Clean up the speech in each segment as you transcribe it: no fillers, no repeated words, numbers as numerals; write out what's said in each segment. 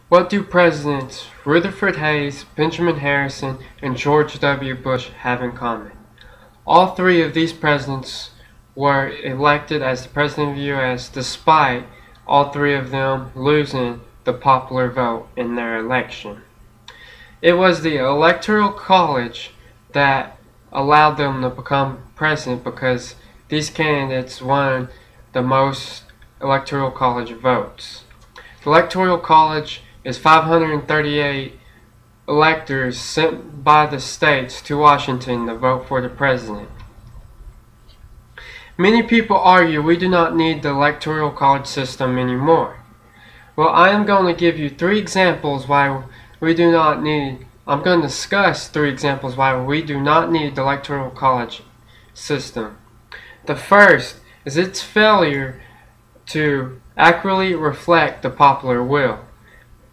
What do Presidents Rutherford Hayes, Benjamin Harrison, and George W. Bush have in common? All three of these presidents were elected as the President of the U.S. despite all three of them losing the popular vote in their election. It was the Electoral College that allowed them to become president because these candidates won the most Electoral College votes. The Electoral College is 538 electors sent by the states to Washington to vote for the president. Many people argue we do not need the Electoral College system anymore. Well, I am going to give you three examples why we do not need. I'm going to discuss three examples why we do not need the Electoral College system. The first is its failure to accurately reflect the popular will.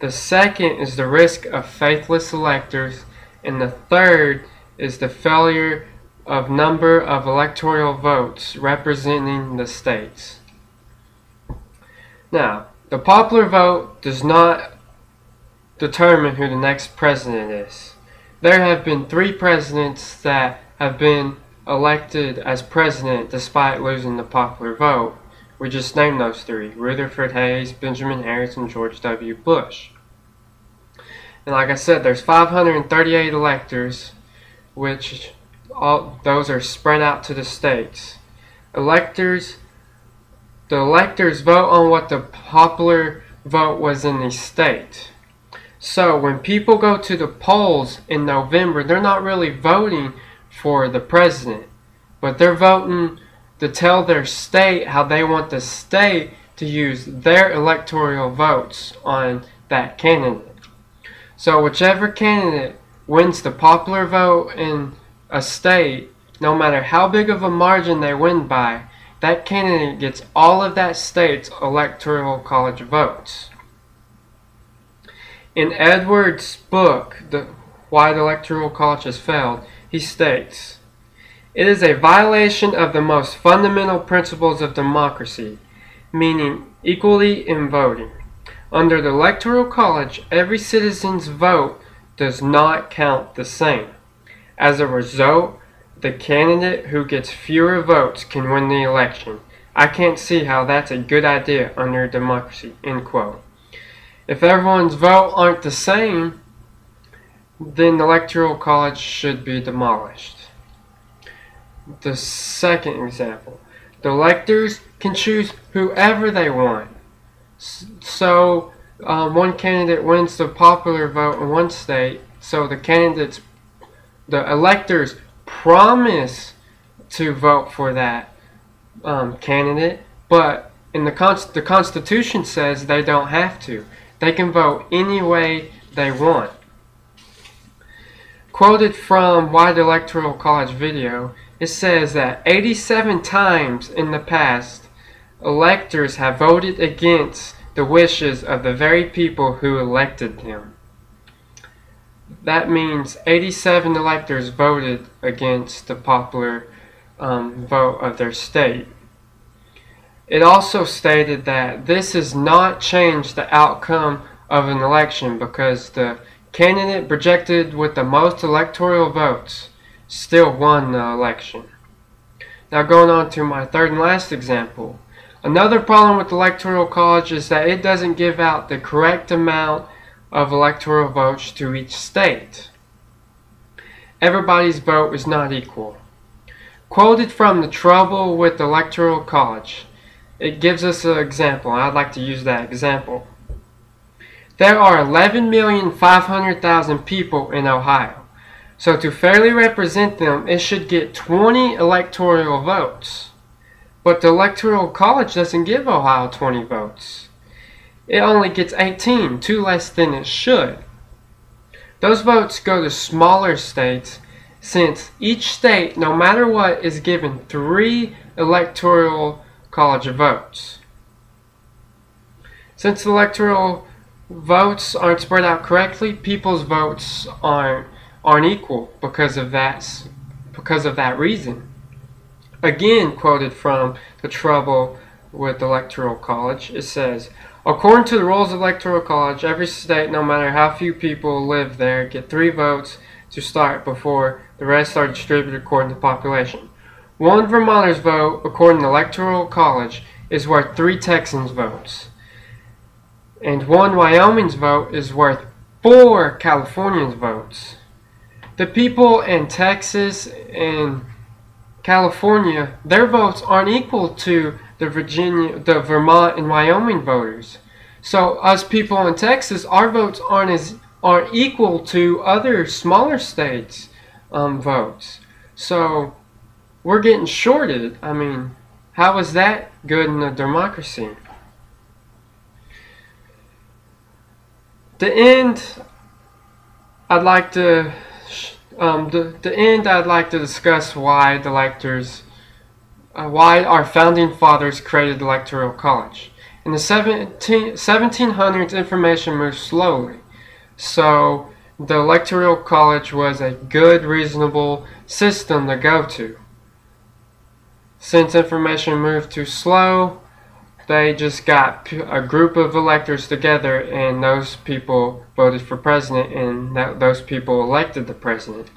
The second is the risk of faithless electors, and the third is the failure of number of electoral votes representing the states. Now, the popular vote does not determine who the next president is. There have been three presidents that have been elected as president despite losing the popular vote. We just named those three: Rutherford Hayes, Benjamin Harrison, and George W. Bush. And like I said, there's 538 electors, which those are spread out to the states. The electors vote on what the popular vote was in the state. So when people go to the polls in November, they're not really voting for the president, but they're voting to tell their state how they want the state to use their electoral votes on that candidate. So whichever candidate wins the popular vote in a state, no matter how big of a margin they win by, that candidate gets all of that state's electoral college votes. In Edwards' book, Why the Electoral College Has Failed, he states, "It is a violation of the most fundamental principles of democracy, meaning equality in voting. Under the Electoral College, every citizen's vote does not count the same. As a result, the candidate who gets fewer votes can win the election. I can't see how that's a good idea under democracy." End quote. If everyone's vote aren't the same, then the Electoral College should be demolished. The second example, the electors can choose whoever they want. So one candidate wins the popular vote in one state, so the electors promise to vote for that candidate, but in the Constitution says they don't have to. They can vote any way they want. Quoted from Why the Electoral College video, it says that 87 times in the past, electors have voted against the wishes of the very people who elected them. That means 87 electors voted against the popular vote of their state. It also stated that this has not changed the outcome of an election because the candidate projected with the most electoral votes still won the election. Now going on to my third and last example. Another problem with the Electoral College is that it doesn't give out the correct amount of electoral votes to each state. Everybody's vote is not equal. Quoted from The Trouble with the Electoral College, it gives us an example. I'd like to use that example. There are 11,500,000 people in Ohio. So to fairly represent them, it should get 20 electoral votes. But the Electoral College doesn't give Ohio 20 votes. It only gets 18, 2 less than it should. Those votes go to smaller states since each state, no matter what, is given 3 electoral college votes. Since the electoral votes aren't spread out correctly, people's votes aren't equal because of that reason. Again, quoted from The Trouble with the Electoral College, it says, According to the rules of the Electoral College, every state, no matter how few people live there, get 3 votes to start before the rest are distributed according to population. One Vermonter's vote, according to the Electoral College, is worth 3 Texans' votes. And one Wyoming's vote is worth 4 Californians' votes. The people in Texas and California, their votes aren't equal to the Vermont and Wyoming voters. So us people in Texas, our votes aren't equal to other smaller states' votes. So we're getting shorted. I mean, how is that good in a democracy? The end, I'd like to discuss why the electors, why our founding fathers created the Electoral College. In the 1700s, information moved slowly, so the Electoral College was a good, reasonable system to go to. Since information moved too slow, they just got a group of electors together, and those people voted for president, and those people elected the president.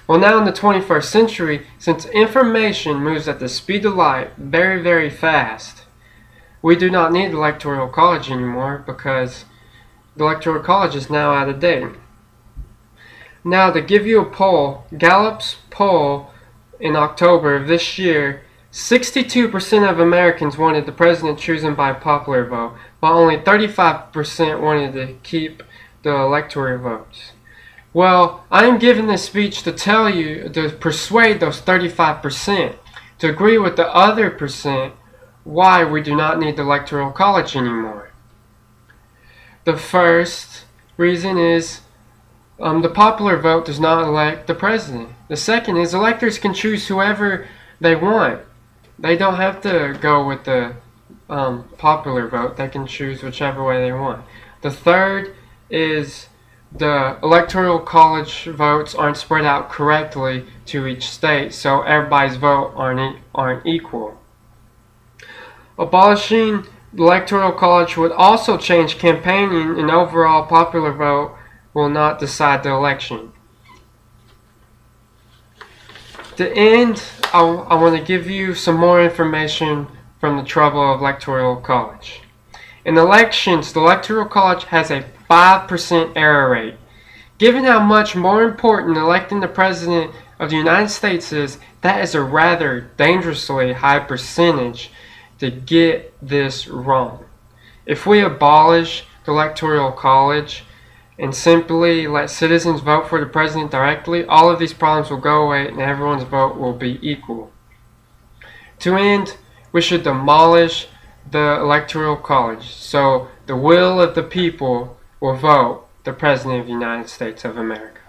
Well, now in the 21st century, since information moves at the speed of light very, very fast, we do not need the Electoral College anymore because the Electoral College is now out of date. Now, to give you a poll, Gallup's poll in October of this year, 62% of Americans wanted the president chosen by popular vote, while only 35% wanted to keep the electoral votes. Well, I am giving this speech to tell you, to persuade those 35% to agree with the other percent why we do not need the Electoral College anymore. The first reason is the popular vote does not elect the president. The second is electors can choose whoever they want. They don't have to go with the popular vote. They can choose whichever way they want. The third is the Electoral College votes aren't spread out correctly to each state, so everybody's vote aren't equal. Abolishing the Electoral College would also change campaigning, and overall popular vote will not decide the election. To end, I want to give you some more information from the trouble of Electoral College. In elections, the Electoral College has a 5% error rate. Given how much more important electing the President of the United States is, that is a rather dangerously high percentage to get this wrong. If we abolish the Electoral College and simply let citizens vote for the president directly, all of these problems will go away and everyone's vote will be equal. To end, we should demolish the Electoral College so the will of the people will vote the President of the United States of America.